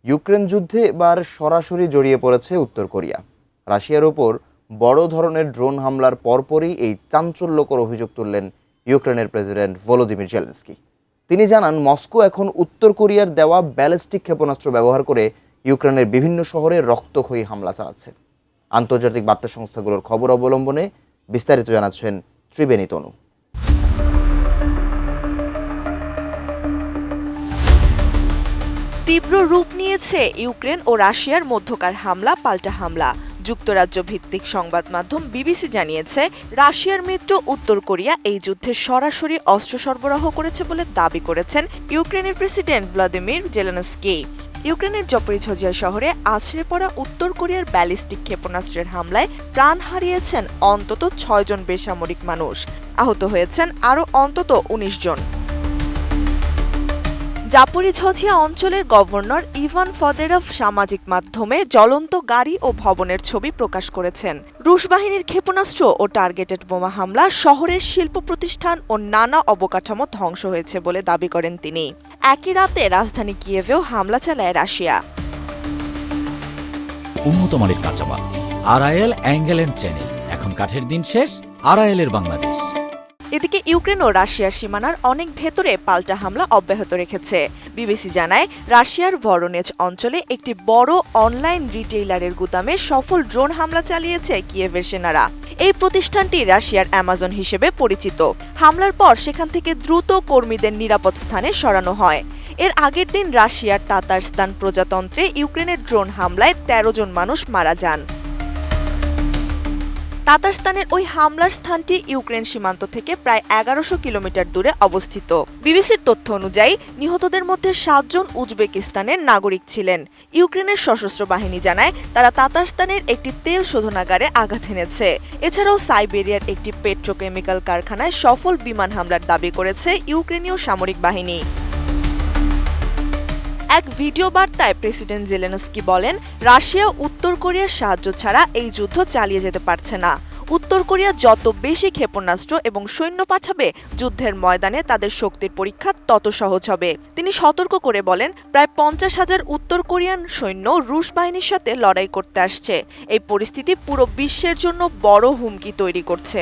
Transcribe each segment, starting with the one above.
Ukraine যুদ্ধে এবার সরাসরি জড়িয়ে পড়েছে উত্তর কোরিয়া। রাশিয়ার ওপর বড় ধরনের ড্রোন হামলার পরপরই এই চাঞ্চল্যকর অভিযোগ তুললেন ইউক্রেনের প্রেসিডেন্ট ভলোদিমির জেলেনস্কি। তিনি জানান, মস্কো এখন উত্তর কোরিয়ার দেওয়া ব্যালিস্টিক ক্ষেপণাস্ত্র ব্যবহার করে ইউক্রেনের বিভিন্ন শহরে রক্তক্ষয়ী হামলা চালাচ্ছে। আন্তর্জাতিক বার্তা সংস্থাগুলোর খবর অবলম্বনে বিস্তারিত জানাচ্ছেন ত্রিবেণী তনু। তীব্র রূপ নিয়েছে ইউক্রেন ও রাশিয়ার মধ্যকার হামলা পাল্টা হামলা। যুক্তরাজ্য ভিত্তিক সংবাদ মাধ্যম বিবিসি জানিয়েছে, রাশিয়ার মিত্র উত্তর কোরিয়া এই যুদ্ধে সরাসরি অস্ত্র সরবরাহ করেছে বলে দাবি করেছেন ইউক্রেনের প্রেসিডেন্ট ভ্লাদিমির জেলেনস্কি। ইউক্রেনের জাপরিঝিয়া শহরে আছড়ে পড়া উত্তর কোরিয়ার ব্যালিস্টিক ক্ষেপণাস্ত্রের হামলায় প্রাণ হারিয়েছেন অন্তত ৬ জন বেসামরিক মানুষ, আহত হয়েছেন আরও অন্তত ১৯ জন। জাপরিঝিয়া অঞ্চলের গভর্নর ইভান ফদেরভ সামাজিক মাধ্যমে জ্বলন্ত গাড়ি ও ভবনের ছবি প্রকাশ করেছেন। রুশ বাহিনীর ক্ষেপণাস্ত্র ও টার্গেটেড বোমা হামলা শহরের শিল্প প্রতিষ্ঠান ও নানা অবকাঠামো ধ্বংস হয়েছে বলে দাবি করেন তিনি। একই রাতে রাজধানী কিয়েভেও হামলা চালায় রাশিয়া। উন্নত মানের কাঁচামাল, আরআইএল অ্যাঙ্গেল এন্ড চ্যানেল, এখন কাঠের দিন শেষ, আরআইএল এর বাংলাদেশ। এদিকে ইউক্রেন ও রাশিয়ার সীমানার অনেক ভেতরে পাল্টা হামলা অব্যাহত রেখেছে। বিবিসি জানায়, রাশিয়ার ভরোনেজ অঞ্চলে একটি বড় অনলাইন রিটেইলারের গুদামে সফল ড্রোন হামলা চালিয়েছে কিয়েভের সেনারা। এই প্রতিষ্ঠানটি রাশিয়ার অ্যামাজন হিসেবে পরিচিত। হামলার পর সেখান থেকে দ্রুত কর্মীদের নিরাপদ স্থানে সরানো হয়। এর আগের দিন রাশিয়ার তাতারস্তান প্রজাতন্ত্রে ইউক্রেনের ড্রোন হামলায় ১৩ জন মানুষ মারা যান। তাতারস্তানের ওই হামলার স্থানটি ইউক্রেন সীমান্ত থেকে প্রায় ১১০০ কিলোমিটার দূরে অবস্থিত। বিবিসির তথ্য অনুযায়ী নিহতদের মধ্যে ৭ জন উজবেকিস্তানের নাগরিক ছিলেন। ইউক্রেনের সশস্ত্র বাহিনী জানায়, তারা তাতারস্তানের একটি তেল শোধনাগারে আঘাত এনেছে। এছাড়াও সাইবেরিয়ার একটি পেট্রোকেমিক্যাল কারখানায় সফল বিমান হামলার দাবি করেছে ইউক্রেনীয় সামরিক বাহিনী। এক ভিডিও বার্তায় প্রেসিডেন্ট জেলেনস্কি বলেন, রাশিয়া উত্তর কোরিয়ার সাহায্য ছাড়া এই যুদ্ধ চালিয়ে যেতে পারছে না। উত্তর কোরিয়া যত বেশি ক্ষেপণাস্ত্র এবং সৈন্য পাঠাবে, যুদ্ধের ময়দানে তাদের শক্তির পরীক্ষা তত সহজ হবে। তিনি সতর্ক করে বলেন, প্রায় ৫০,০০০ উত্তর কোরিয়ান সৈন্য রুশ বাহিনীর সাথে লড়াই করতে আসছে। এই পরিস্থিতি পুরো বিশ্বের জন্য বড় হুমকি তৈরি করছে।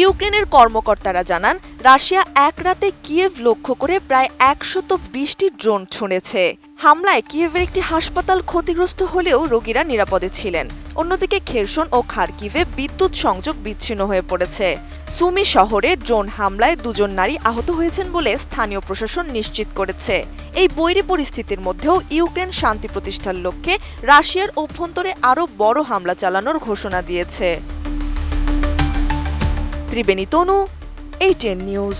ইউক্রেনের কর্মকর্তারা জানান, রাশিয়া এক রাতে কিয়েভ লক্ষ্য করে প্রায় ১২০টি ড্রোন ছুঁড়েছে। হামলায় কিয়েভের একটি হাসপাতাল ক্ষতিগ্রস্ত হলেও রোগীরা নিরাপদে ছিলেন। অন্যদিকে খেরসন ও খার্কিভে বিদ্যুৎ সংযোগ বিচ্ছিন্ন হয়ে পড়েছে। সুমি শহরে ড্রোন হামলায় ২ জন নারী আহত হয়েছেন বলে স্থানীয় প্রশাসন নিশ্চিত করেছে। এই বৈরী পরিস্থিতির মধ্যেও ইউক্রেন শান্তি প্রতিষ্ঠার লক্ষ্যে রাশিয়ার অভ্যন্তরে আরও বড় হামলা চালানোর ঘোষণা দিয়েছে। ত্রিবেণী তনু, ATN নিউজ।